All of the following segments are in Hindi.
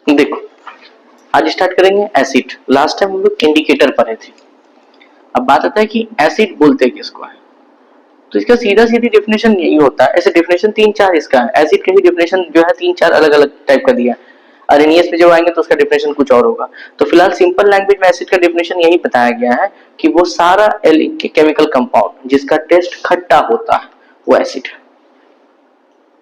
देखो आज स्टार्ट करेंगे एसिड। लास्ट टाइम हम लोग इंडिकेटर पढ़े थे। अब बात आता है कि एसिड बोलते किसको है। तो इसका सीधा सीधी डेफिनेशन यही होता है। ऐसे डेफिनेशन तीन चार इसका है। एसिड का ही डेफिनेशन जो है तीन चार अलग अलग टाइप का दिया है। अरेनियस में जब आएंगे तो उसका डेफिनेशन कुछ और होगा। तो फिलहाल सिंपल लैंग्वेज में एसिड का डेफिनेशन यही बताया गया है कि वो सारा केमिकल कंपाउंड जिसका टेस्ट खट्टा होता है वो एसिड है।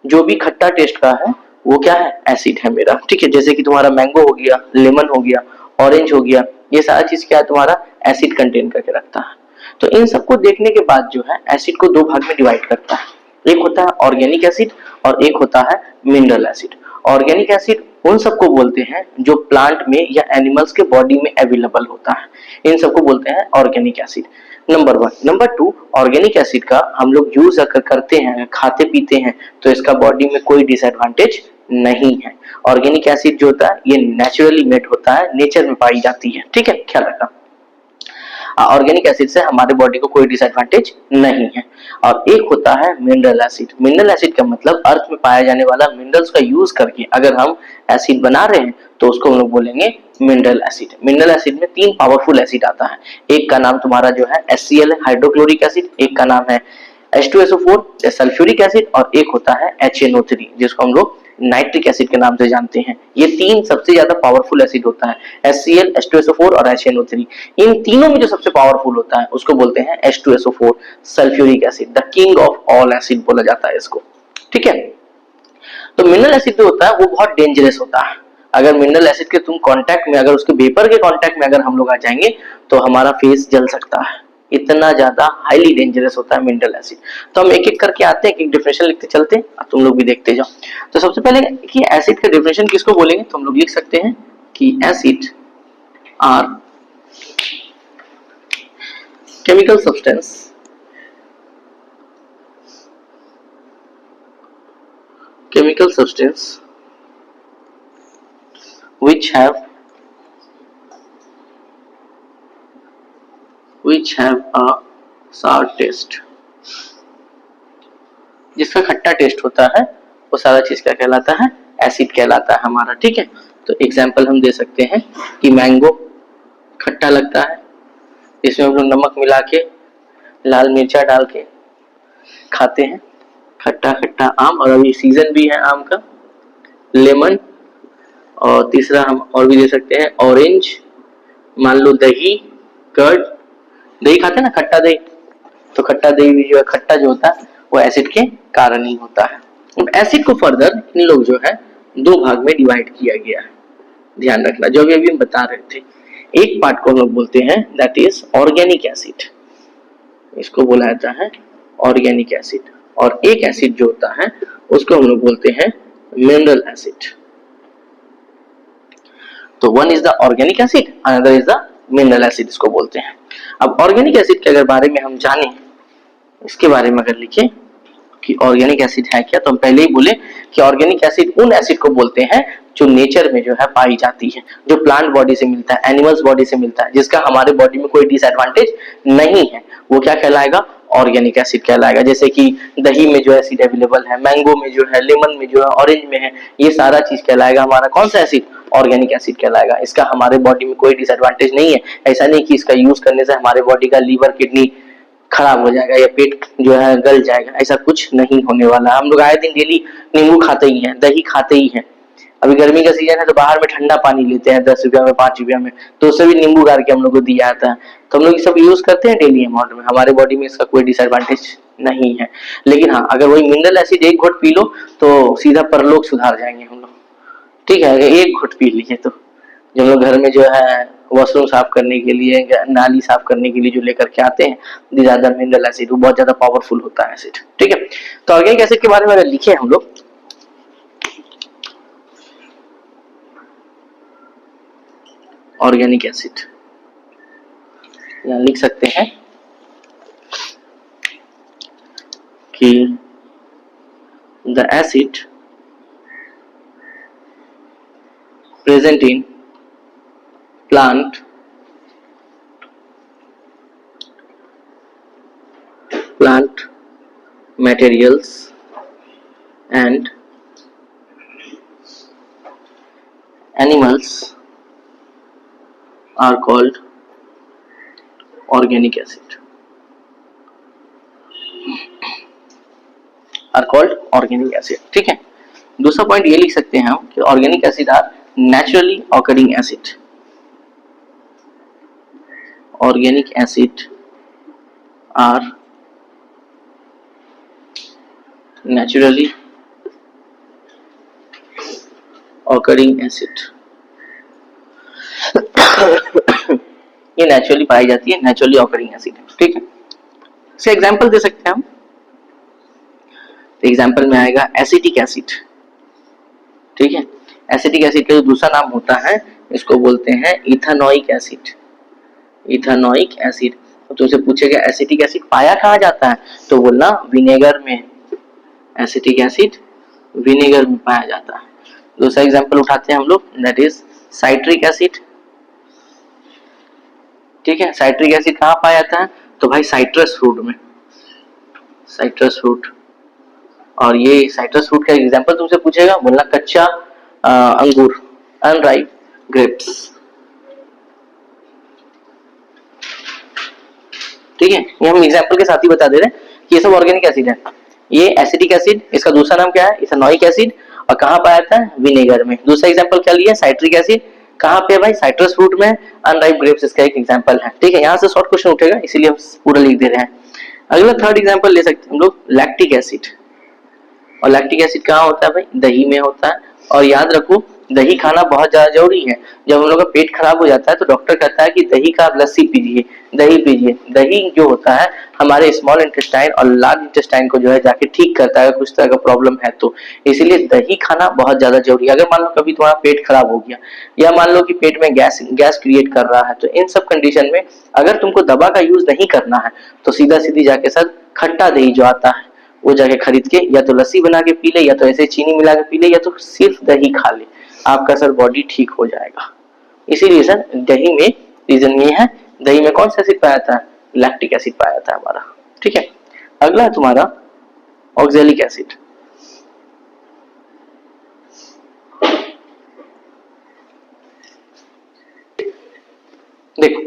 जो भी खट्टा टेस्ट का है वो क्या है, एसिड है मेरा। ठीक है, जैसे कि तुम्हारा मैंगो हो गया, लेमन हो गया, ऑरेंज हो गया, ये सारा चीज क्या है तुम्हारा एसिड कंटेन करके रखता है। तो इन सबको देखने के बाद जो है एसिड को दो भाग में डिवाइड करता है। एक होता है ऑर्गेनिक एसिड और एक होता है मिनरल एसिड। ऑर्गेनिक एसिड उन सबको बोलते हैं जो प्लांट में या एनिमल्स के बॉडी में अवेलेबल होता है, इन सबको बोलते हैं organic acid. Number one. Number two, organic acid का हम लोग यूज अगर करते हैं, खाते पीते हैं, तो इसका बॉडी में कोई डिसएडवांटेज नहीं है। ऑर्गेनिक एसिड जो होता है ये नेचुरली मेड होता है, नेचर में पाई जाती है। ठीक है, ख्याल रखना। ऑर्गेनिक एसिड से हमारे बॉडी को कोई डिसएडवांटेज नहीं है। और एक होता है मिनरल एसिड। मिनरल एसिड का मतलब अर्थ में पाया जाने वाला मिनरल्स का यूज करके अगर हम एसिड बना रहे हैं तो उसको हम लोग बोलेंगे मिनरल एसिड। मिनरल एसिड में तीन पावरफुल एसिड आता है। एक का नाम तुम्हारा जो है HCl है, हाइड्रोक्लोरिक एसिड। एक का नाम है H2SO4 सल्फ्यूरिक एसिड और एक होता है HNO3 जिसको हम लोग नाइट्रिक एसिड के नाम से जानते हैं। ये तीन सबसे ज्यादा पावरफुल एसिड होता है, HCl, H2SO4 और HNO3। इन तीनों में जो सबसे पावरफुल होता है उसको बोलते हैं H2SO4 sulphuric acid. The king of all acid बोला जाता है इसको। ठीक है, तो मिनरल एसिड जो होता है वो बहुत डेंजरस होता है। अगर मिनरल एसिड के तुम कांटेक्ट में, अगर उसके वेपर के कांटेक्ट में अगर हम लोग आ जाएंगे तो हमारा फेस जल सकता है। इतना ज्यादा हाईली डेंजरस होता है मिनरल एसिड। तो हम एक एक करके आते हैं, एक डेफिनेशन लिखते चलते हैं, तुम लोग भी देखते जाओ। तो सबसे पहले कि एसिड का डेफिनेशन किसको बोलेंगे तो हम लोग लिख सकते हैं कि acid are chemical substance chemical substance which have a sour taste। जिसका खट्टा टेस्ट होता है वो सारा चीज क्या कहलाता है, एसिड कहलाता है हमारा। ठीक है, तो एग्जांपल हम दे सकते हैं कि मैंगो खट्टा लगता है, इसमें हम लोग नमक मिला के लाल मिर्चा डाल के खाते हैं, खट्टा खट्टा आम, और अभी सीजन भी है आम का। लेमन, और तीसरा हम और भी दे सकते हैं ऑरेंज। मान लो दही, कर्ड, दही खाते हैं ना, खट्टा दही, तो खट्टा दही भी जो है, खट्टा जो होता है वो एसिड के कारण ही होता है। अब एसिड को फर्दर इन लोग जो है दो भाग में डिवाइड किया गया है। ध्यान रखना, जो अभी हम बता रहे थे, एक पार्ट को हम लोग बोलते हैं दैट इज ऑर्गेनिक एसिड, इसको बोला जाता है ऑर्गेनिक एसिड। और एक एसिड जो होता है उसको हम लोग बोलते हैं मिनरल एसिड। तो one is the organic acid, another is the mineral acid, इसको बोलते हैं। अब ऑर्गेनिक एसिड के अगर बारे में हम जाने, इसके बारे में अगर लिखें कि ऑर्गेनिक एसिड है क्या, तो हम पहले ही बोले कि ऑर्गेनिक एसिड उन एसिड को बोलते हैं जो नेचर में जो है पाई जाती है, जो प्लांट बॉडी से मिलता है, एनिमल्स बॉडी से मिलता है, जिसका हमारे बॉडी में कोई डिसएडवांटेज नहीं है, वो क्या कहलाएगा, ऑर्गेनिक एसिड कहलाएगा। जैसे कि दही में जो एसिड अवेलेबल है, मैंगो में जो है, लेमन में जो है, ऑरेंज में है, ये सारा चीज कहलाएगा हमारा कौन सा एसिड, ऑर्गेनिक एसिड कहलाएगा। इसका हमारे बॉडी में कोई डिसएडवांटेज नहीं है। ऐसा नहीं कि इसका यूज करने से हमारे बॉडी का लीवर, किडनी खराब हो जाएगा या पेट जो है गल जाएगा, ऐसा कुछ नहीं होने वाला। हम लोग आए दिन डेली नींबू खाते ही हैं, दही खाते ही हैं। अभी गर्मी का सीजन है तो बाहर में ठंडा पानी लेते हैं 10 रुपया में, 5 रुपया में, तो उससे भी नींबू गार के हम लोग को दिया जाता है। तो हम लोग ये सब यूज करते हैं डेली अमाउंट में, हमारे बॉडी में इसका कोई डिसएडवांटेज नहीं है। लेकिन हाँ, अगर वही मिनरल एसिड एक घोट पी लो तो सीधा परलोक सुधार जाएंगे हम लोग। ठीक है, अगर एक घुट पी लिए तो। जो हम लोग घर में जो है वॉशरूम साफ करने के लिए, नाली साफ करने के लिए जो लेकर के आते हैं, ज्यादा मिनरल एसिड, वो बहुत ज्यादा पावरफुल होता है एसिड। ठीक है, तो ऑर्गेनिक एसिड के बारे में अगर लिखे हम लोग, ऑर्गेनिक एसिड यहाँ लिख सकते हैं कि the acid present in plant materials and animals are called organic acid, are called organic acid। ठीक है, दूसरा पॉइंट ये लिख सकते हैं हम कि organic acid are naturally occurring acid, organic acid are naturally occurring acid. ये नेचुरली पाई जाती है, नेचुरली ऑकरिंग एसिड। ठीक है, इसका एग्जांपल दे सकते हैं हम। तो एग्जांपल में आएगा एसिटिक एसिड। ठीक है, एसिटिक एसिड का जो दूसरा नाम होता है इसको बोलते हैं इथेनॉइक एसिड, इथेनॉइक एसिड। तो तुमसे पूछेगा एसिटिक एसिड पाया कहाँ जाता है, तो बोलना विनेगर में, एसिटिक एसिड विनेगर में पाया जाता है। दूसरा एग्जांपल उठाते हैं हम लोग, दैट इज साइट्रिक एसिड। ठीक है, साइट्रिक एसिड कहाँ पाया जाता है, तो भाई साइट्रस फ्रूट में, साइट्रस फ्रूट। और ये साइट्रस फ्रूट का एग्जांपल तुमसे पूछेगा, बोलना कच्चा अंगूर, अनराइप ग्रेप्स। ठीक है, ये हम एग्जांपल के साथ ही बता दे रहे हैं कि ये सब ऑर्गेनिक एसिड है। ये एसिटिक एसिड, इसका दूसरा नाम क्या है, इथेनॉइक एसिड, और कहाँ पाया जाता है, विनेगर में। दूसरा एग्जांपल क्या लिया, साइट्रिक एसिड, कहाँ पे भाई, साइट्रस फ्रूट में, अनराइप ग्रेप्स इसका एक एग्जांपल है। ठीक है, यहाँ से शॉर्ट क्वेश्चन उठेगा, इसीलिए हम पूरा लिख दे रहे हैं। अगला थर्ड एग्जांपल ले सकते हैं हम लोग, लैक्टिक एसिड। और लैक्टिक एसिड कहाँ होता है भाई, दही में होता है। और याद रखो, दही खाना बहुत ज्यादा जरूरी है। जब हम लोग का पेट खराब हो जाता है तो डॉक्टर कहता है कि दही का आप लस्सी पीजिए, दही पीजिए। दही जो होता है हमारे स्मॉल इंटेस्टाइन और लार्ज इंटेस्टाइन को जो है जाके ठीक करता है, कुछ तरह का प्रॉब्लम है तो। इसीलिए दही खाना बहुत ज्यादा जरूरी है। अगर मान लो कभी तुम्हारा पेट खराब हो गया, या मान लो कि पेट में गैस क्रिएट कर रहा है, तो इन सब कंडीशन में अगर तुमको दवा का यूज नहीं करना है तो सीधा सीधी जाके सर खट्टा दही जो आता है वो जाके खरीद के या तो लस्सी बना के पी ले, या तो ऐसे चीनी मिला के पी ले, या तो सिर्फ दही खा ले, आपका सर बॉडी ठीक हो जाएगा। इसीलिए सर दही में रीजन ये है, दही में कौन सा एसिड पाया जाता है, लैक्टिक एसिड पाया जाता है हमारा। ठीक है, अगला है तुम्हारा ऑक्सैलिक एसिड। देखो,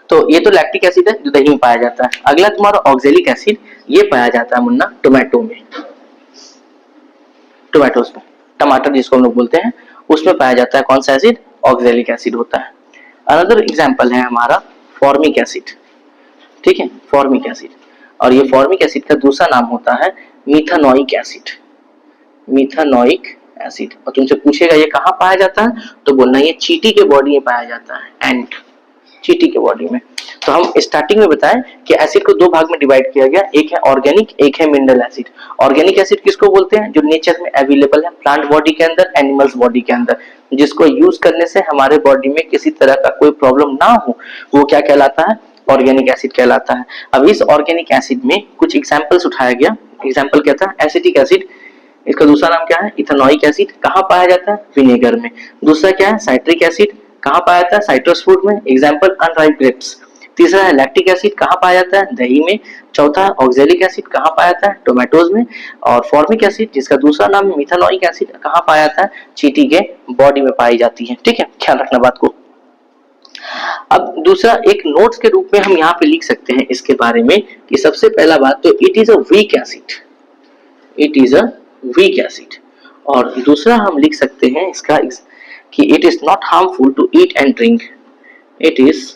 तो ये तो लैक्टिक एसिड है जो दही में पाया जाता है। अगला तुम्हारा ऑक्सैलिक एसिड, ये पाया जाता है मुन्ना टोमेटो में, टोमेटोस में, टमाटर जिसको हम लोग बोलते हैं उसमें पाया जाता है। कौन सा एसिड, ऑक्सैलिक एसिड होता है। अनदर एग्जांपल है हमारा फॉर्मिक एसिड। ठीक है, फॉर्मिक एसिड, और ये फॉर्मिक एसिड का दूसरा नाम होता है मिथानोइक एसिड, मिथानोइक एसिड। और तुमसे पूछेगा ये कहाँ पाया जाता है, तो बोलना ये चींटी के बॉडी में पाया जाता है, एंट, चींटी के बॉडी में। तो हम स्टार्टिंग में बताएं कि एसिड को दो भाग में डिवाइड किया गया, एक है ऑर्गेनिक, एक है मिनरल एसिड। ऑर्गेनिक एसिड किसको बोलते हैं, जो नेचर में अवेलेबल है, प्लांट बॉडी के अंदर, एनिमल्स बॉडी के अंदर, जिसको यूज करने से हमारे बॉडी में किसी तरह का कोई प्रॉब्लम ना हो, वो क्या कहलाता है, ऑर्गेनिक एसिड कहलाता है। अब इस ऑर्गेनिक एसिड में कुछ एग्जांपल्स उठाया गया। एग्जांपल क्या था, एसिटिक एसिड, इसका दूसरा नाम क्या है, इथेनॉइक एसिड, कहाँ पाया जाता है, विनेगर में। दूसरा क्या है, साइट्रिक एसिड, कहाँ पाया जाता है, साइट्रस फ्रूट में, एग्जांपल अनराइप ग्रेप्स। तीसरा है लैक्टिक एसिड, कहाँ पाया जाता है, दही में। चौथा है ऑक्सैलिक एसिड, कहाँ पाया जाता है, टोमेटोज में। और फॉर्मिक एसिड, जिसका दूसरा नाम है मिथानोइक एसिड, कहाँ पाया जाता है, चींटी के बॉडी में पाई जाती है। ठीक है, ख्याल रखना बात को। अब दूसरा एक नोट्स के रूप में हम यहाँ पे लिख सकते हैं इसके बारे में कि सबसे पहला बात तो it is a weak acid, it is a weak acid. और दूसरा हम लिख सकते हैं इसका कि it is not harmful to eat and drink, it is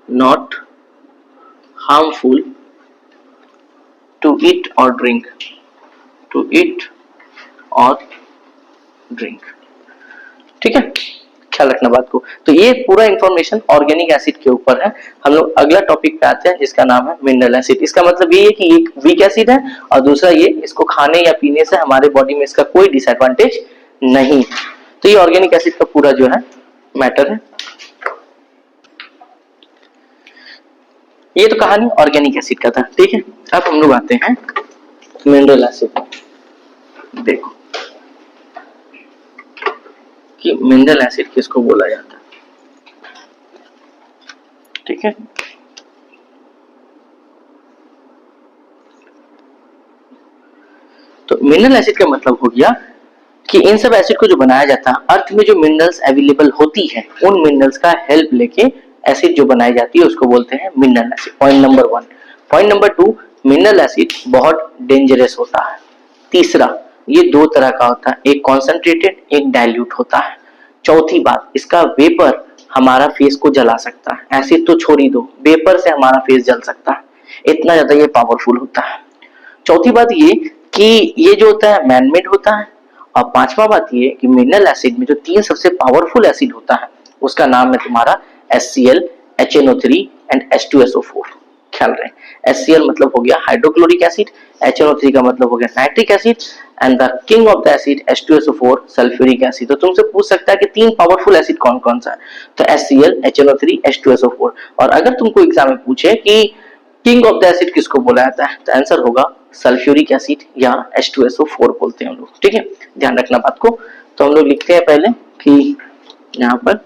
not harmful to eat और ड्रिंक, टू ईट और ड्रिंक। ठीक है, ख्याल रखना बात को। तो ये पूरा इंफॉर्मेशन ऑर्गेनिक एसिड के ऊपर है। हम लोग अगला टॉपिक पे आते हैं जिसका नाम है मिनरल एसिड। इसका मतलब ये है कि एक वीक एसिड है और दूसरा ये इसको खाने या पीने से हमारे बॉडी में इसका कोई डिसएडवांटेज नहीं। तो ये ऑर्गेनिक एसिड का पूरा जो है मैटर है। ये तो कहानी ऑर्गेनिक एसिड का था। ठीक है, अब हम लोग आते हैं मिनरल एसिड। देखो कि मिनरल एसिड किसको बोला जाता है। ठीक है, तो मिनरल एसिड का मतलब हो गया कि इन सब एसिड को जो बनाया जाता है अर्थ में जो मिनरल्स अवेलेबल होती है उन मिनरल्स का हेल्प लेके एसिड जो बनाई जाती है उसको बोलते हैं mineral acid. Point number 1। Point number 2, mineral acid बहुत डेंजरस होता है। तीसरा, ये दो तरह का होता है, एक कॉन्सेंट्रेटेड एक डाइल्यूट होता है। चौथी बात, इसका वेपर हमारा फेस को जला सकता है। एसिड तो छोड़ ही दो, वेपर से हमारा फेस जल सकता है, इतना ज्यादा ये पावरफुल होता है। चौथी बात ये कि ये जो होता है मैनमेड होता है। और पांचवा बात ये कि मिनरल एसिड में जो तीन सबसे पावरफुल एसिड होता है उसका नाम है तुम्हारा HCl, HNO3 एंड H2SO4। ख्याल रहे, HCl मतलब हो गया हाइड्रोक्लोरिक एसिड, HNO3 का मतलब हो गया nitric acid and the king of the acid H2SO4 sulphuric acid. तो तुमसे पूछ सकता है कि तीन पावरफुल एसिड कौन कौन सा है, तो HCl, HNO3, H2SO4। और अगर तुमको एग्जाम में पूछे कि किंग ऑफ द एसिड किसको बोला जाता है तो आंसर होगा सल्फ्यूरिक एसिड या H2SO4 बोलते हैं हम लोग। ठीक है, ध्यान रखना बात को। तो हम लोग लिखते हैं पहले कि यहाँ पर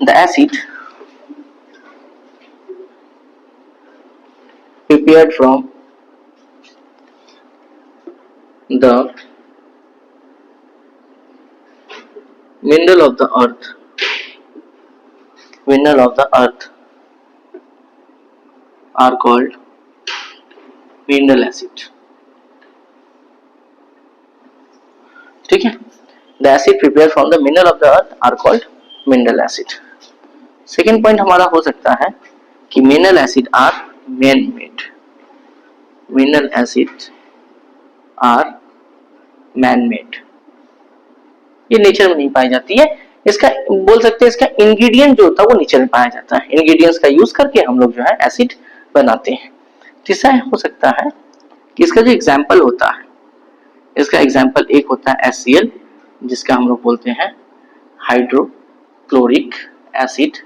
the acid prepared from the mineral of the earth are called mineral acid। ठीक है, the acid prepared from the mineral of the earth are called mineral acid। Second point हमारा हो सकता है कि mineral acid are man made. Mineral acid are man made, ये नेचर में नहीं पाई जाती है। इसका बोल सकते हैं इसका इंग्रेडिएंट जो होता है वो नेचर में पाया जाता है। इंग्रेडिएंट्स का यूज करके हम लोग जो है एसिड बनाते हैं। तीसरा हो सकता है कि इसका जो एग्जाम्पल होता है, इसका एग्जाम्पल एक होता है HCl जिसका हम लोग बोलते हैं हाइड्रोक्लोरिक एसिड,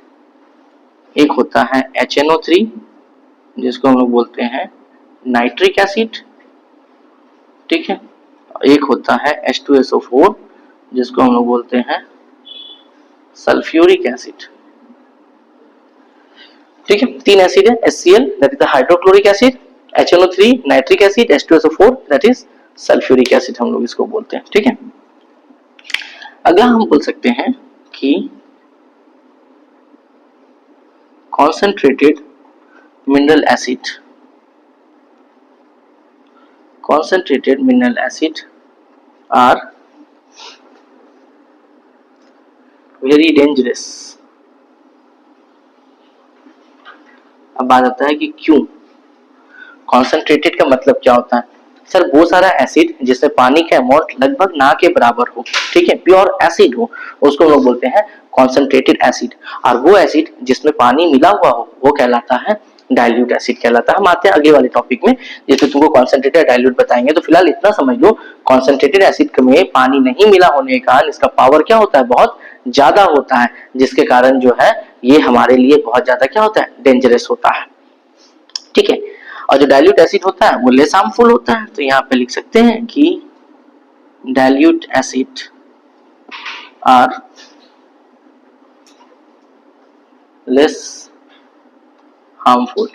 एक होता है HNO3 जिसको हम लोग बोलते हैं नाइट्रिक एसिड। ठीक है, एक होता है H2SO4 जिसको हम लोग बोलते हैं सल्फ्यूरिक एसिड। ठीक है, तीन एसिड है, HCl that is the hydrochloric acid, HNO3 nitric acid, H2SO4 that is sulphuric acid हम लोग इसको बोलते हैं। ठीक है, अगला हम बोल सकते हैं कि concentrated mineral acid are very dangerous। अब बात आता है कि क्यों कॉन्सेंट्रेटेड का मतलब क्या होता है। सर वो सारा एसिड जिसमें पानी का अमाउंट लगभग ना के बराबर हो, ठीक है, प्योर एसिड हो, उसको हम लोग बोलते हैं कॉन्सेंट्रेटेड एसिड। और वो एसिड जिसमें पानी मिला हुआ हो वो कहलाता है डाइल्यूट एसिड कहलाता है। हम आते हैं अगले वाले टॉपिक में जिसमें तुमको कॉन्सेंट्रेटेड डाइल्यूट बताएंगे। तो फिलहाल इतना समझ लो, कॉन्सेंट्रेटेड एसिड में पानी नहीं मिला होने के कारण इसका पावर क्या होता है, बहुत ज्यादा होता है, जिसके कारण जो है ये हमारे लिए बहुत ज्यादा क्या होता है, डेंजरस होता है। ठीक है, और जो डाइल्यूट एसिड होता है वो लेस हार्मफुल होता है। तो यहाँ पे लिख सकते हैं कि dilute acid are less harmful.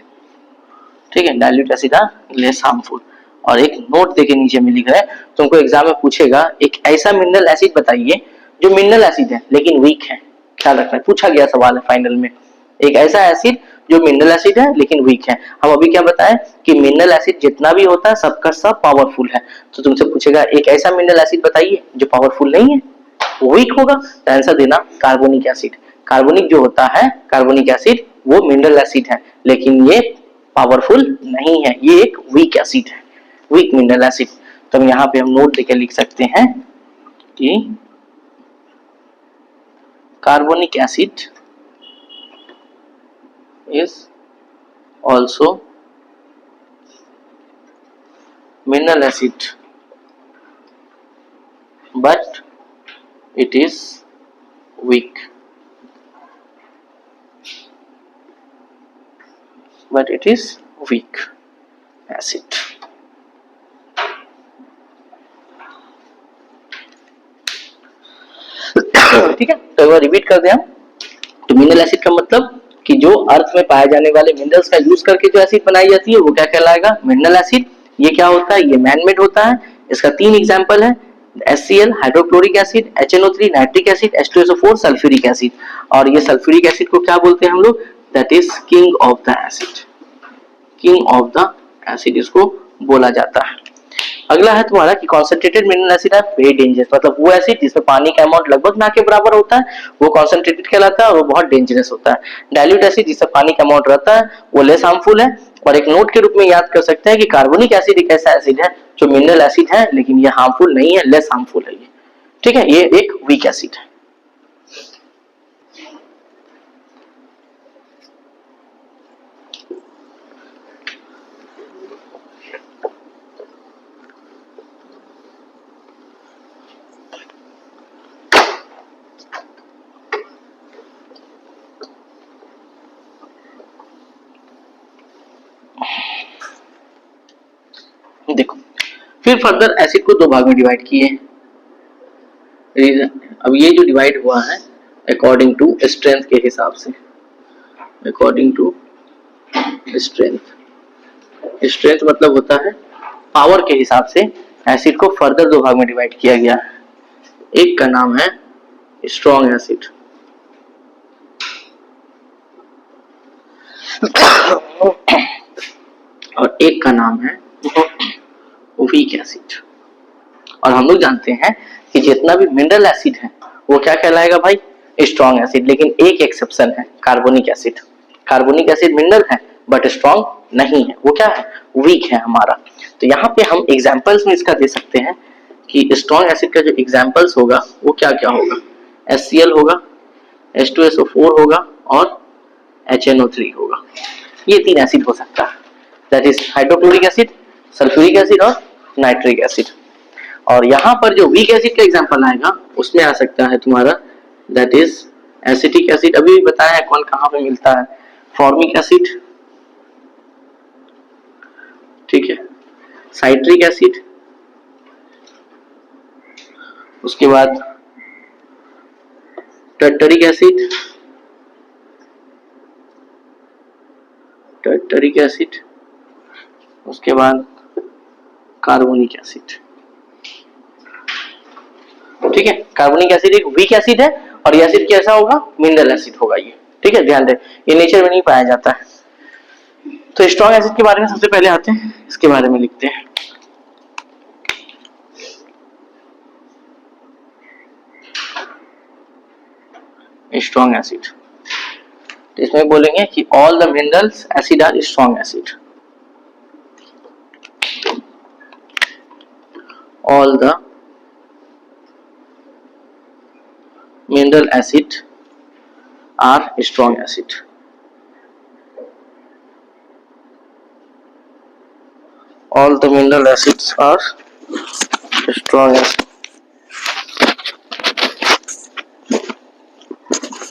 ठीक है, dilute acid are less harmful. और एक नोट देके नीचे में लिख रहे हैं, तुमको एग्जाम में पूछेगा एक ऐसा मिनरल एसिड बताइए जो मिनरल एसिड है लेकिन वीक है। ख्याल रखना, पूछा गया सवाल है फाइनल में, एक ऐसा एसिड जो मिनरल एसिड है लेकिन वीक है। हम अभी क्या बताएं कि मिनरल एसिड जितना भी होता है सबका सब पावरफुल है। तो तुमसे पूछेगा एक ऐसा मिनरल एसिड बताइए जो पावरफुल नहीं है, वो वीक होगा, तो आंसर देना कार्बोनिक एसिड। कार्बोनिक जो होता है, कार्बोनिक एसिड वो मिनरल एसिड है लेकिन ये पावरफुल नहीं है, ये एक वीक एसिड है, वीक मिनरल एसिड। तो यहाँ पे हम नोट देके लिख सकते हैं कि carbonic acid is also mineral acid but it is weak, acid। ठीक है, तो एक बार रिपीट कर दें हम। तो मिनरल एसिड का मतलब कि जो अर्थ में पाए जाने वाले मिनरल्स का यूज करके जो एसिड बनाई जाती है वो क्या कहलाएगा, मिनरल एसिड। ये क्या होता है, ये मैनमेड होता है। इसका 3 एग्जांपल है, HCl hydrochloric acid, HNO3 nitric acid, H2SO4 sulphuric acid. और ये सल्फ्यूरिक एसिड को क्या बोलते हैं हम लोग, that is king of the acid, king of the acid इसको बोला जाता है। अगला है तुम्हारा कि कॉन्सेंट्रेटेड मिनरल एसिड है वेरी डेंजरस, मतलब वो एसिड जिसमें पानी का अमाउंट लगभग ना के बराबर होता है वो कॉन्सेंट्रेटेड कहलाता है और वो बहुत डेंजरस होता है। डाइल्यूट एसिड जिसमें पानी का अमाउंट रहता है वो लेस हार्मफुल है। और एक नोट के रूप में याद कर सकते हैं कि कार्बोनिक एसिड एक ऐसा एसिड है जो मिनरल एसिड है लेकिन ये हार्मफुल नहीं है, लेस हार्मफुल है ये, ठीक है। ये एक वीक एसिड है। देखो फिर फर्दर एसिड को 2 भाग में डिवाइड किए। अब ये जो डिवाइड हुआ है अकॉर्डिंग टू स्ट्रेंथ के हिसाब से, अकॉर्डिंग टू स्ट्रेंथ, स्ट्रेंथ मतलब होता है पावर के हिसाब से एसिड को फर्दर 2 भाग में डिवाइड किया गया है। एक का नाम है स्ट्रॉन्ग एसिड और एक का नाम है वीक एसिड। और हम लोग जानते हैं कि जितना भी मिनरल एसिड है वो क्या कहलाएगा भाई, स्ट्रॉन्ग एसिड। लेकिन एक एक्सेप्शन है, carbonic acid. Carbonic acid mineral है बट स्ट्रॉन्ग नहीं है, वो क्या है, वीक है हमारा। तो यहाँ पे हम एग्जांपल्स में इसका दे सकते हैं कि स्ट्रॉन्ग एसिड का जो एग्जांपल्स होगा वो क्या क्या होगा, HCl होगा, H2SO4 होगा और HNO3 होगा। ये 3 एसिड हो सकता है, that is hydrochloric acid, sulphuric acid और नाइट्रिक एसिड। और यहाँ पर जो वीक एसिड का एग्जांपल आएगा उसमें आ सकता है तुम्हारा दैट इज एसिटिक एसिड। अभी भी बताया है कौन कहाँ पे मिलता है, फॉर्मिक एसिड, ठीक है, साइट्रिक एसिड, उसके बाद टर्टरिक एसिड, टर्टरिक एसिड, उसके बाद कार्बोनिक एसिड, ठीक है। कार्बोनिक एसिड एक वीक एसिड है और ये एसिड कैसा होगा, मिनरल एसिड होगा ये, ठीक है, ध्यान दें ये नेचर में नहीं पाया जाता है। तो स्ट्रॉन्ग एसिड के बारे में सबसे पहले आते हैं, इसके बारे में लिखते हैं। स्ट्रॉन्ग एसिड, इसमें बोलेंगे कि all the minerals acid are strong acid, all the mineral acid are strong acid, all the mineral acids are strong acid,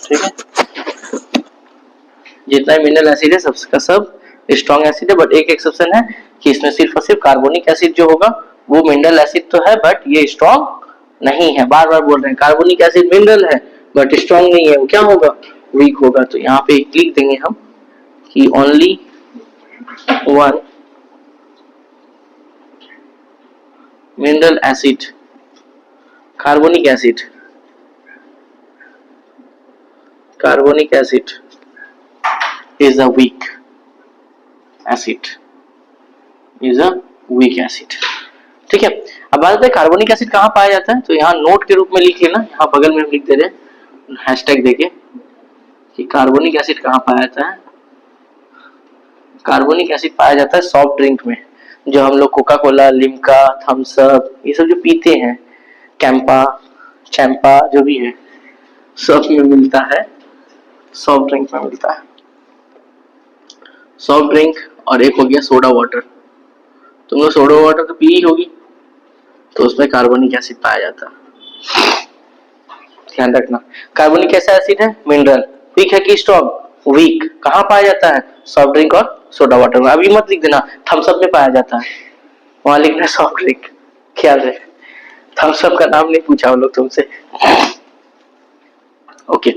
ठीक है। जितना मिनरल एसिड है सबका सब स्ट्रॉन्ग एसिड है, बट एक एक्सेप्शन है कि इसमें सिर्फ और सिर्फ कार्बोनिक एसिड जो होगा वो मिनरल एसिड तो है बट ये स्ट्रॉन्ग नहीं है। बार बार बोल रहे हैं कार्बोनिक एसिड मिनरल है बट स्ट्रॉन्ग नहीं है, वो क्या होगा, वीक होगा। तो यहाँ पे लिख देंगे हम कि only one mineral acid, carbonic acid, carbonic acid is a weak acid, is a weak acid, ठीक है। अब बात है कार्बोनिक एसिड कहाँ पाया जाता है, तो यहाँ नोट के रूप में लिख लेना, यहाँ बगल में हम लिख दे रहे हैं हैशटैग देके कि कार्बोनिक एसिड कहाँ पाया जाता है। कार्बोनिक एसिड पाया जाता है सॉफ्ट ड्रिंक में, जो हम लोग Coca Cola, Limca, Thums Up ये सब जो पीते हैं, कैंपा, चैंपा जो भी है सब में मिलता है, सॉफ्ट ड्रिंक में मिलता है। सॉफ्ट ड्रिंक और एक हो गया सोडा वाटर, तुम लोग सोडा वाटर तो पी होगी, तो उसमें कार्बोनिक एसिड पाया जाता है, ध्यान रखना। कार्बोनिक कैसा एसिड है, मिनरल, वीक है कि स्ट्रॉन्ग, वीक। कहाँ पाया जाता है, सॉफ्ट ड्रिंक और सोडा वाटर में। अभी मत लिख देना थम्स अप में पाया जाता है, वहां लिखना सॉफ्ट ड्रिंक, ख्याल रहे थम्स अप का नाम नहीं पूछा हम लोग तुमसे, ओके।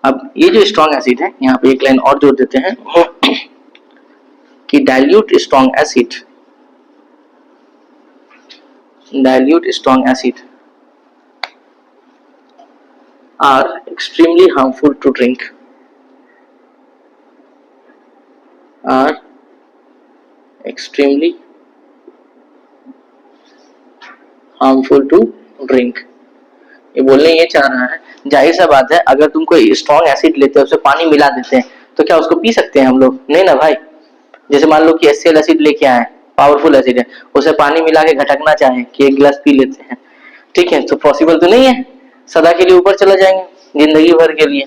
अब ये जो स्ट्रॉन्ग एसिड है, यहाँ पे एक लाइन और जोड़ देते हैं कि dilute strong acid are extremely harmful to drink, are extremely harmful to drink। ये बोलने ये चाह रहा है, जाहिर सा बात है अगर तुम कोई स्ट्रॉन्ग एसिड लेते हो उसमें पानी मिला देते हैं तो क्या उसको पी सकते हैं हम लोग? नहीं ना भाई। जैसे मान लो कि HCl एसिड लेके आए, पावरफुल एसिड है, उसे पानी मिला के घटकना चाहे कि एक गिलास पी लेते हैं, ठीक है, तो पॉसिबल तो नहीं है, सदा के लिए ऊपर चला जाएंगे जिंदगी भर के लिए।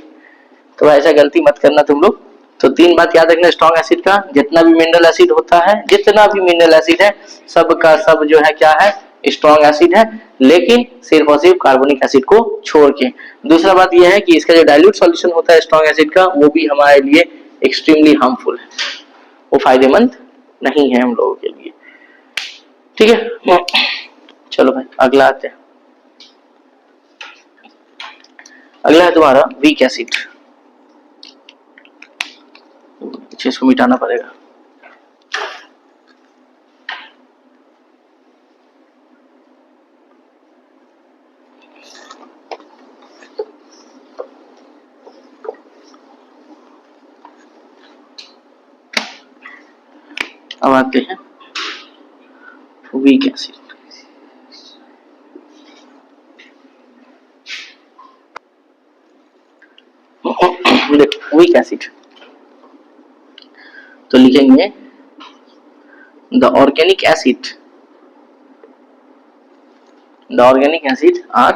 तो ऐसा गलती मत करना तुम लोग। तो तीन बात याद रखना स्ट्रॉन्ग एसिड का, जितना भी मिनरल एसिड होता है, जितना भी मिनरल एसिड है सब का सब जो है क्या है, स्ट्रॉन्ग एसिड है, लेकिन सिर्फ और सिर्फ कार्बोनिक एसिड को छोड़ के। दूसरा बात यह है कि इसका जो डाइल्यूट सॉल्यूशन होता है स्ट्रॉन्ग एसिड का, वो भी हमारे लिए एक्सट्रीमली हार्मफुल है, वो फायदेमंद नहीं है हम लोगों के लिए, ठीक है। चलो भाई अगला आते हैं। अगला है तुम्हारा वीक एसिड। इसको मिटाना पड़ेगा। अब आते हैं वीक एसिड। वीक एसिड तो लिखेंगे the organic acid are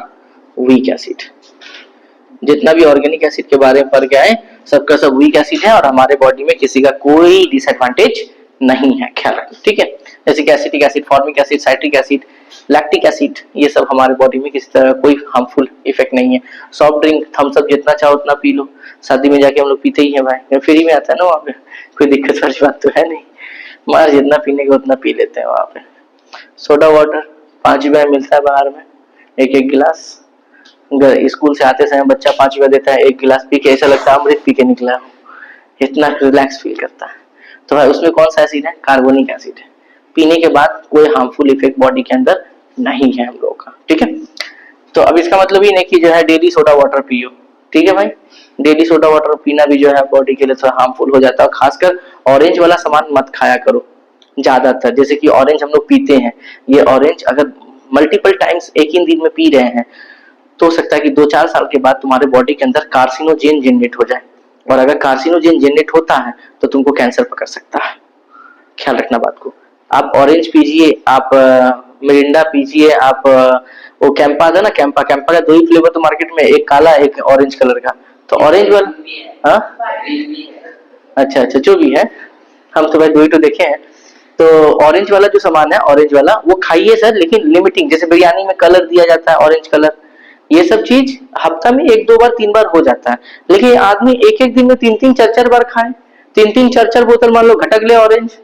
weak acid. जितना भी ऑर्गेनिक एसिड के बारे में पढ़ के आए सबका सब वीक एसिड है और हमारे बॉडी में किसी का कोई डिसएडवांटेज नहीं है, ख्याल रखना, ठीक है। जैसे कि acetic acid, formic acid, citric acid, lactic acid, ये सब हमारे बॉडी में किसी तरह कोई हार्मफुल इफेक्ट नहीं है। सॉफ्ट ड्रिंक, थम्स अप जितना चाहो उतना पी लो, शादी में जाके हम लोग पीते ही हैं भाई, फ्री में आता है ना वहाँ पे, कोई दिक्कत वाली बात तो है नहीं, हमारा जितना पीने का उतना पी लेते हैं वहाँ पे। सोडा वाटर 5 रुपए मिलता है बाहर में, एक गिलास, स्कूल से आते समय बच्चा 5 रुपए देता है, एक गिलास पी के ऐसा लगता है अमृत पी के निकला हो, इतना रिलैक्स फील करता है। तो भाई उसमें कौन सा एसिड है? कार्बोनिक एसिड है। पीने के बाद कोई हार्मफुल इफेक्ट बॉडी के अंदर नहीं है हम लोगों का, ठीक है। तो अब इसका मतलब ये नहीं कि जो है डेली सोडा वाटर पियो, ठीक है भाई, डेली सोडा वाटर पीना भी जो है बॉडी के लिए थोड़ा हार्मफुल हो जाता है। खासकर ऑरेंज वाला सामान मत खाया करो ज्यादातर। जैसे कि ऑरेंज हम लोग पीते हैं, ये ऑरेंज अगर मल्टीपल टाइम्स एक ही दिन में पी रहे हैं तो हो सकता है कि 2-4 साल के बाद तुम्हारे बॉडी के अंदर कार्सिनोजेन जनरेट हो जाए, और अगर कार्सिनोजेन जनरेट होता है तो तुमको कैंसर पकड़ सकता है, ख्याल रखना बात को। आप ऑरेंज पीजिए, आप मिरिंडा पीजिए, आप वो कैंपा था ना, कैंपा का 2 ही फ्लेवर तो मार्केट में, एक काला एक ऑरेंज कलर का, तो ऑरेंज वाला, हाँ अच्छा जो भी है, हम तो भाई 2 ही तो देखे हैं। तो ऑरेंज वाला जो सामान है, ऑरेंज वाला वो खाइए सर, लेकिन लिमिटिंग। जैसे बिरयानी में कलर दिया जाता है ऑरेंज कलर, ये सब चीज हफ्ता में 1-2 बार 3 बार हो जाता है, लेकिन आदमी एक दिन में 3-3 4-4 बार खाए, 3-3 4-4 बोतल मान लो घटक ले ऑरेंज,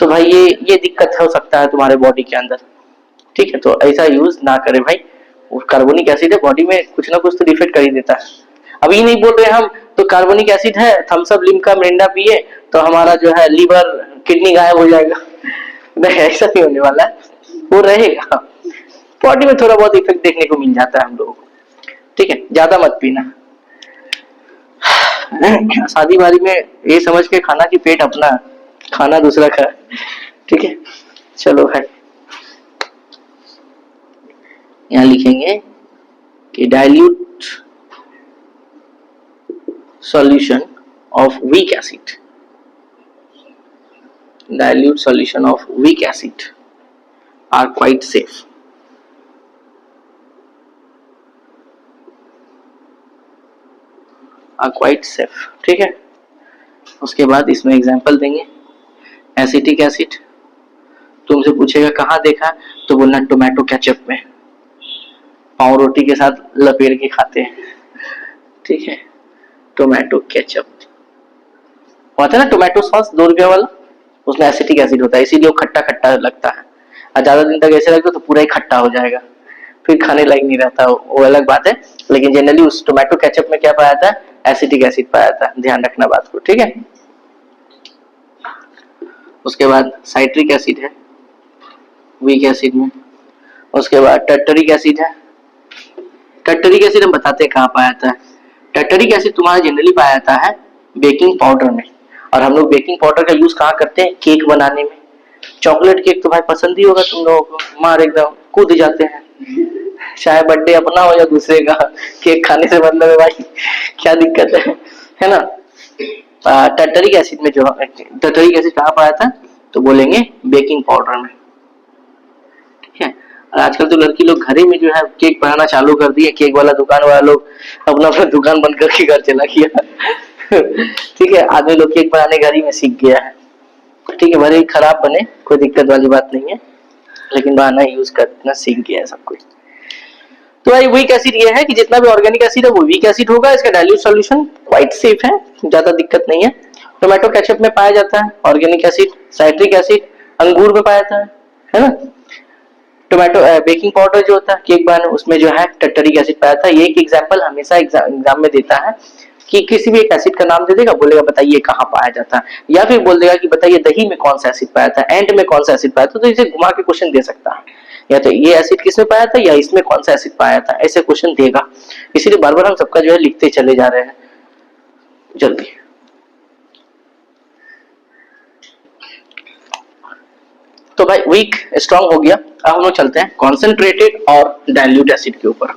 तो भाई ये दिक्कत हो सकता है तुम्हारे बॉडी के अंदर, ठीक है। तो ऐसा यूज ना करे भाई, कार्बोनिक एसिड है, बॉडी में कुछ ना कुछ तो डिफेक्ट कर ही देता है। अभी नहीं बोल रहे हम तो कार्बोनिक एसिड है, थम्स अप, लिम्का, मिरिंडा पिए तो हमारा जो है लीवर किडनी गायब हो जाएगा, नहीं ऐसा नहीं होने वाला है, वो रहेगा, बॉडी में थोड़ा बहुत इफेक्ट देखने को मिल जाता है हम लोगों को, ठीक है, ज्यादा मत पीना। शादी बारी में ये समझ के खाना कि पेट अपना, खाना दूसरा का, ठीक है। चलो भाई यहाँ लिखेंगे कि dilute solution of weak acid, dilute solution of weak acid are quite safe। ठीक है। उसके बाद इसमें एग्जांपल देंगे। एसिटिक एसिड तुमसे पूछेगा कहाँ देखा, तो बोलना टोमेटो केचप में, पाव रोटी के साथ लपेट के खाते हैं, ठीक है, टोमेटो केचप। होता है ना टोमेटो सॉस 2 रुपया वाला, उसमें एसिटिक एसिड होता है, इसीलिए वो खट्टा खट्टा लगता है, और ज्यादा दिन तक ऐसे रखो तो पूरा ही खट्टा हो जाएगा, फिर खाने लायक नहीं रहता, वो अलग बात है। लेकिन जनरली उस टोमेटो केचप में क्या पाया जाता है, एसिटिक एसिड पाया जाता है, ध्यान रखना बात को, ठीक है। उसके बाद साइट्रिक एसिड है वीक एसिड में। उसके बाद टर्टरिक एसिड है। टर्टरिक एसिड हम बताते हैं कहाँ पाया जाता है। टर्टरिक एसिड तुम्हारा जनरली पाया जाता है बेकिंग पाउडर में, और हम लोग बेकिंग पाउडर का यूज कहाँ करते हैं, केक बनाने में। चॉकलेट केक तो भाई पसंद ही होगा तुम लोगों को, मार एकदम कूद जाते हैं, चाहे बर्थडे अपना हो या दूसरे का, केक खाने से मतलब है भाई, क्या दिक्कत है ना। टर्टरिक एसिड में जो टर्टरिक एसिड कहाँ पाया था, तो बोलेंगे बेकिंग पाउडर में, ठीक है। और आजकल तो लड़की लोग घर ही में जो है केक बनाना चालू कर दिए, केक वाला दुकान वाला लोग अपना अपना दुकान बंद करके घर चला गया ठीक है, आदमी लोग केक बनाने घर ही में सीख गया है, ठीक है। भले ही खराब बने, कोई दिक्कत वाली बात नहीं है, लेकिन बनाना यूज करना सीख गया है सब कुछ। तो भाई वीक एसिड ये है कि जितना भी ऑर्गेनिक एसिड है वो वीक एसिड होगा। इसका डाइल्यूट सॉल्यूशन क्वाइट सेफ है, ज्यादा दिक्कत नहीं है। टोमेटो केचप में पाया जाता है ऑर्गेनिक एसिड। साइट्रिक एसिड अंगूर में पाया जाता है ना। टोमेटो बेकिंग पाउडर जो होता है केक बनाने, उसमें जो है टर्टरिक एसिड पाया था। ये एक एग्जांपल हमेशा एग्जाम में देता है कि किसी भी एक एसिड का नाम दे देगा, बोलेगा बताइए कहाँ पाया जाता है, या फिर बोल देगा कि बताइए दही में कौन सा एसिड पाया था, एंड में कौन सा एसिड पाया था। तो इसे घुमा के क्वेश्चन दे सकता है, या तो ये एसिड किसमें पाया था या इसमें कौन सा एसिड पाया था, ऐसे क्वेश्चन देगा। इसीलिए बार बार हम सबका जो है लिखते चले जा रहे हैं जल्दी। तो भाई वीक स्ट्रांग हो गया। अब हम लोग चलते हैं कॉन्सेंट्रेटेड और डाइल्यूट एसिड के ऊपर।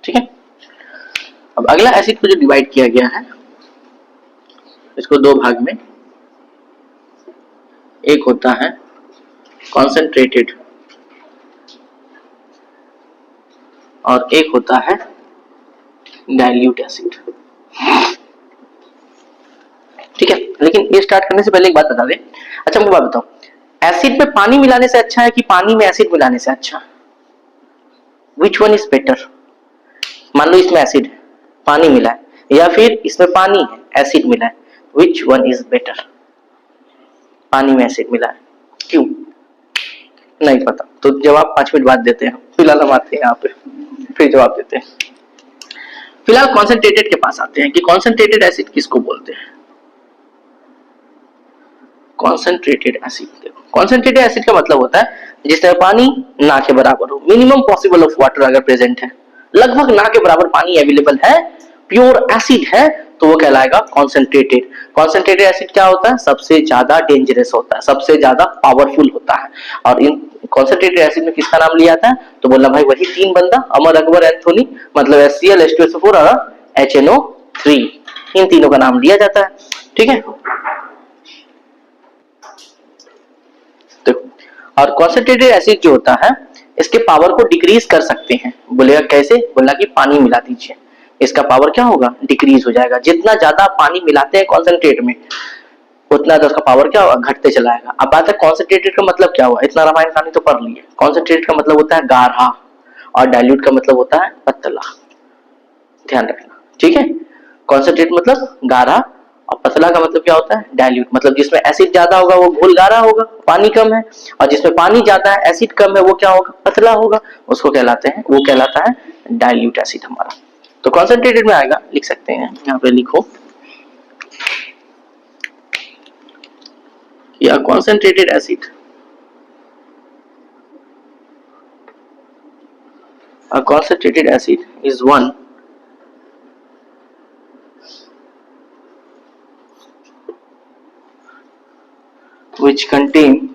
ठीक है, अब अगला एसिड को जो डिवाइड किया गया है इसको दो भाग में, एक होता है कॉन्सेंट्रेटेड और एक होता है डाइल्यूट एसिड, ठीक है। लेकिन ये स्टार्ट करने से पहले एक बात बता दें। अच्छा मुझे बात बताओ, एसिड में पानी मिलाने से अच्छा है कि पानी में एसिड मिलाने से अच्छा, विच वन इज बेटर। मान लो इसमें एसिड है, पानी मिला है, या फिर इसमें पानी है एसिड मिला है, विच वन इज बेटर। पानी में एसिड मिला है, क्यों नहीं पता तो जवाब 5 मिनट बाद देते हैं, फिलहाल हम आते हैं यहाँ पे फिर जवाब देते हैं। फिलहाल कॉन्सेंट्रेटेड के पास आते हैं कि कॉन्सेंट्रेटेड एसिड किसको बोलते हैं। कॉन्सेंट्रेटेड एसिड, देखो कॉन्सेंट्रेटेड एसिड का मतलब होता है जिसमें पानी ना के बराबर हो, मिनिमम पॉसिबल ऑफ वाटर अगर प्रेजेंट है, लगभग ना के बराबर पानी अवेलेबल है, प्योर एसिड है, तो वो कहलाएगा कॉन्सेंट्रेटेड। कॉन्सेंट्रेटेड एसिड क्या होता है, सबसे ज्यादा डेंजरस होता है, सबसे ज्यादा पावरफुल होता है। और इन कॉन्सेंट्रेटेड एसिड में किसका नाम लिया जाता है, तो बोला भाई वही तीन बंदा, अमर अकबर एंथोनी, मतलब HCl H2SO4 और HNO3, इन तीनों का नाम लिया जाता है, ठीक है। और कॉन्सेंट्रेटेड एसिड जो होता है इसके पावर को डिक्रीज कर सकते हैं, बोलेगा कैसे, बोला कि पानी मिला दीजिए, इसका पावर क्या होगा, डिक्रीज हो जाएगा। जितना ज्यादा पानी मिलाते हैं कॉन्सेंट्रेट में उतना तो उसका पावर क्या होगा, घटते चला जाएगा। अब बात है कॉन्सेंट्रेटेड का मतलब क्या हुआ, इतना रामायण कहानी तो पढ़ लिए। कॉन्सेंट्रेट का मतलब होता है गाढ़ा और डाइल्यूट का मतलब होता है पतला, ध्यान रखना, ठीक है। कॉन्सेंट्रेट मतलब गाढ़ा और पतला का मतलब क्या होता है, डाइल्यूट। मतलब जिसमें एसिड ज्यादा होगा वो घोल गाढ़ा होगा, पानी कम है, और जिसमें पानी ज्यादा है एसिड कम है वो क्या होगा, पतला होगा, उसको कहलाते हैं, वो कहलाता है डाइल्यूट एसिड हमारा। तो कॉन्सेंट्रेटेड में आएगा, लिख सकते हैं यहाँ पे, लिखो या concentrated acid, a concentrated acid is one which contains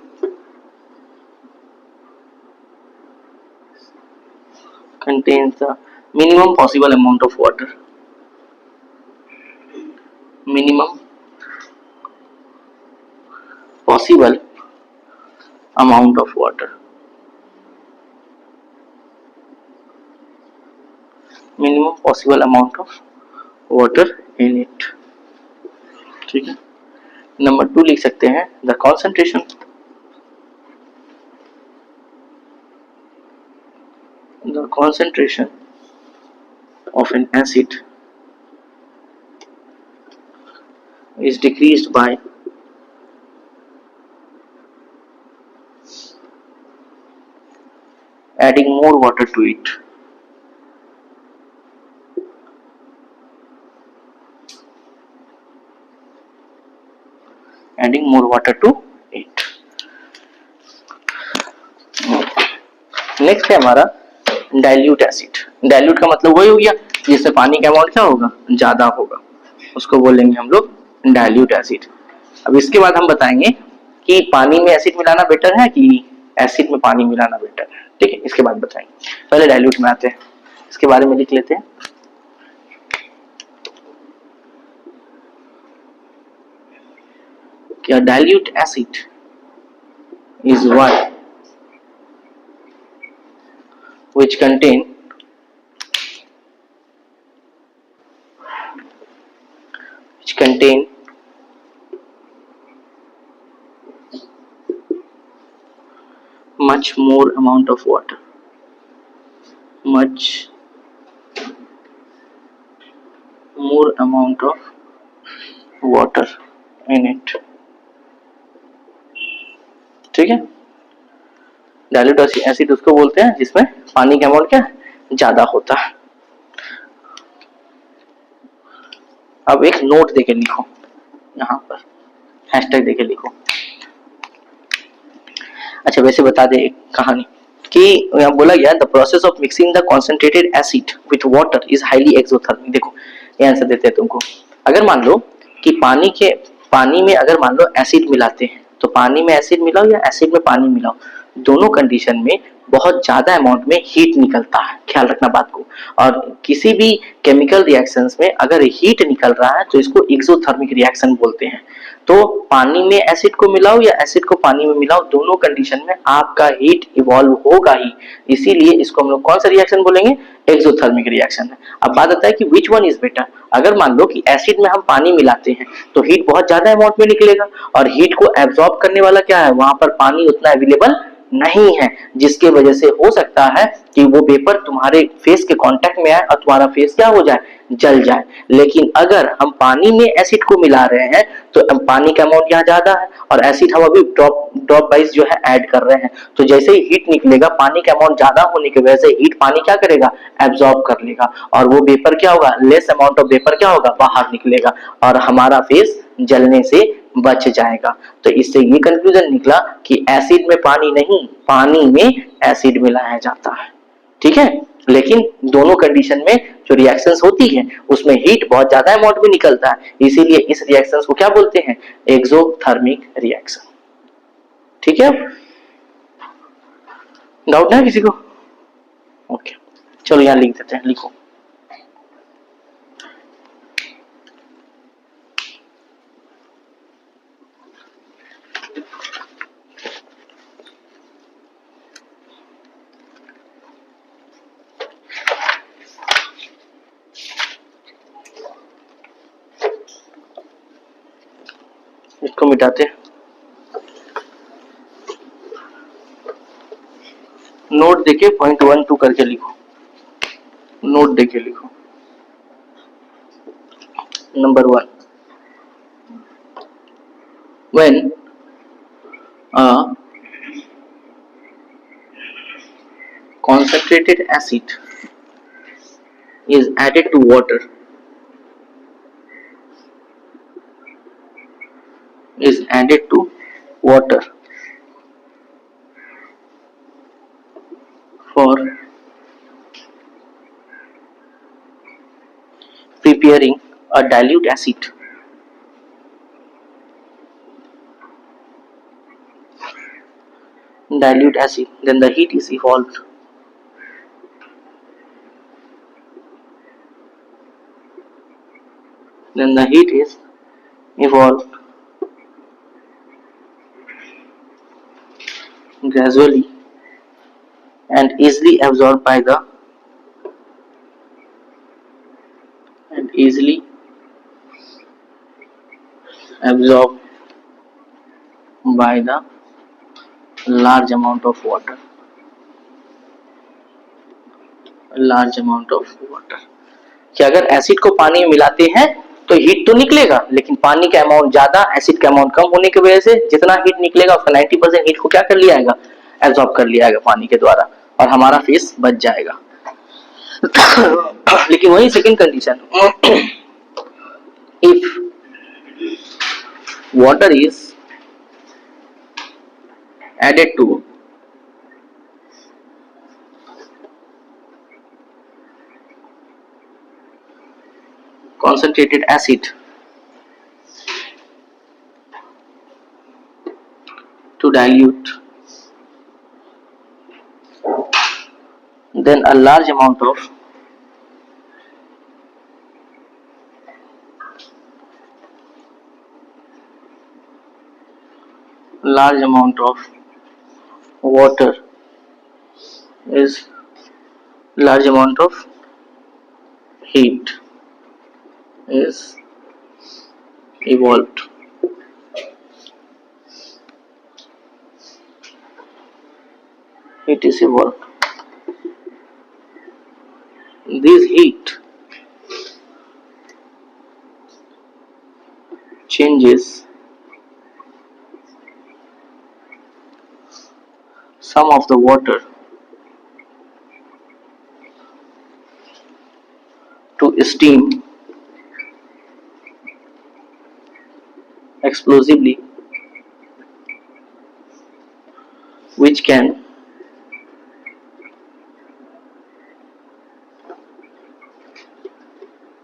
the minimum possible amount of water, minimum possible amount of water, minimum possible amount of water in it, ठीक है। नंबर 2 लिख सकते हैं, the concentration of an acid is decreased by adding more water to it. Adding more water to it. Next है हमारा डाइल्यूट एसिड। डाइल्यूट का मतलब वही हो गया जिससे पानी का अमाउंट क्या होगा, ज्यादा होगा, उसको बोलेंगे हम लोग डाइल्यूट एसिड। अब इसके बाद हम बताएंगे कि पानी में एसिड मिलाना बेटर है कि एसिड में पानी मिलाना बेटर है। ठीक है, इसके बाद बताएंगे। पहले डाइल्यूट में आते हैं, इसके बारे में लिख लेते हैं। क्या dilute acid is one which contain much more amount of water, much more amount of water in it। ठीक है, डाइल्यूट एसिड उसको बोलते हैं जिसमें पानी का अमाउंट क्या ज्यादा होता है। अब एक नोट देके लिखो, यहाँ पर हैशटैग देके लिखो। अच्छा, वैसे बता दे एक कहानी कि यहाँ बोला गया the process of mixing the concentrated acid with water is highly exothermic. देखो ये आंसर देते हैं तुमको। अगर मान लो कि पानी में अगर मान लो एसिड मिलाते हैं, तो पानी में एसिड मिलाओ या एसिड में पानी मिलाओ, दोनों कंडीशन में बहुत ज्यादा अमाउंट में हीट निकलता है, ख्याल रखना बात को। और किसी भी केमिकल रिएक्शंस में अगर हीट निकल रहा है तो इसको एक्सोथर्मिक रिएक्शन बोलते हैं। तो पानी में एसिड को मिलाओ या एसिड को पानी में मिलाओ, दोनों कंडीशन में आपका हीट इवॉल्व होगा ही, इसीलिए इसको हम लोग कौन सा रिएक्शन बोलेंगे, एक्सोथर्मिक रिएक्शन है। अब बात आता है कि विच वन इज बेटर। अगर मान लो कि एसिड में हम पानी मिलाते हैं तो हीट बहुत ज्यादा अमाउंट में निकलेगा, और हीट को एब्जॉर्ब करने वाला क्या है, वहां पर पानी उतना अवेलेबल नहीं है, जिसके वजह से हो सकता है कि वो वेपर तुम्हारे फेस के कांटेक्ट में आए और तुम्हारा फेस क्या हो जाए, जल जाए। लेकिन अगर हम पानी में एसिड को मिला रहे हैं तो पानी का अमाउंट यहाँ ज्यादा है और एसिड हम अभी ड्रॉप वाइज जो है ऐड कर रहे हैं, तो जैसे ही हीट निकलेगा पानी का अमाउंट ज्यादा होने की वजह से हीट पानी क्या करेगा, एब्जॉर्ब कर लेगा, और वो वेपर क्या होगा, लेस अमाउंट ऑफ वेपर क्या होगा, बाहर निकलेगा और हमारा फेस जलने से बच जाएगा। तो इससे ये कंक्लूजन निकला कि एसिड में पानी नहीं, पानी में एसिड मिलाया जाता है। ठीक है, लेकिन दोनों कंडीशन में जो रिएक्शंस होती है उसमें हीट बहुत ज्यादा अमाउंट में निकलता है, इसीलिए इस रिएक्शंस को क्या बोलते हैं, एक्सोथर्मिक रिएक्शन। ठीक है, डाउट है किसी को? ओके, चलो यहां लिख देते हैं, लिखो। इसको मिटाते हैं, नोट देके पॉइंट 1 2 करके लिखो, नोट देके लिखो। Number 1, when a concentrated acid is added to water, for preparing a dilute acid, then the heat is evolved. Gradually and easily absorbed by the large amount of water. कि अगर एसिड को पानी में मिलाते हैं तो हीट तो निकलेगा, लेकिन पानी का अमाउंट ज्यादा, एसिड का अमाउंट कम होने की वजह से जितना हीट निकलेगा उसका 90% हीट को क्या कर लिया जाएगा, एब्जॉर्ब कर लिया जाएगा पानी के द्वारा। और हमारा फेस बच जाएगा। लेकिन वही second condition, if water is added to concentrated acid to dilute, then a large amount of water is large amount of heat is evolved. It is evolved. This heat changes some of the water to steam explosively, which can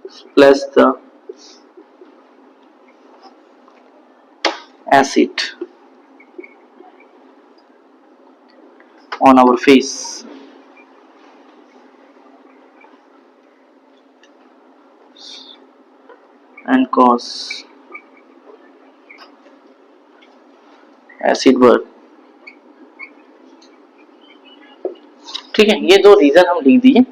splash the acid on our face and cause acid burn. ठीक है, ये दो रीजन हम लिख दिए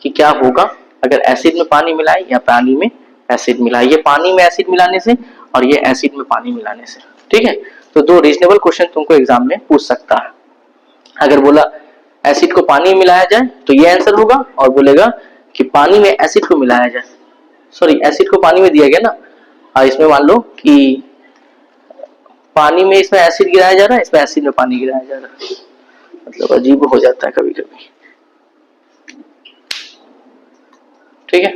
कि क्या होगा अगर एसिड में पानी मिलाए या पानी में एसिड मिलाए। ये पानी में एसिड मिलाने से और ये एसिड में पानी मिलाने से। ठीक है, तो दो रीजनेबल क्वेश्चन तुमको एग्जाम में पूछ सकता है। अगर बोला एसिड को पानी में मिलाया जाए तो ये आंसर होगा, और बोलेगा कि पानी में एसिड को मिलाया जाए, सॉरी एसिड को पानी में दिया गया ना, और इसमें मान लो कि पानी में इसमें एसिड गिराया जा रहा है, इसमें एसिड में पानी गिराया जा रहा है, मतलब अजीब हो जाता है कभी कभी। ठीक है,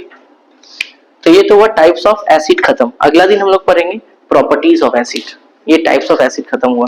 तो ये तो हुआ टाइप्स ऑफ एसिड खत्म। अगला दिन हम लोग पढ़ेंगे प्रॉपर्टीज ऑफ एसिड। ये टाइप्स ऑफ एसिड खत्म हुआ।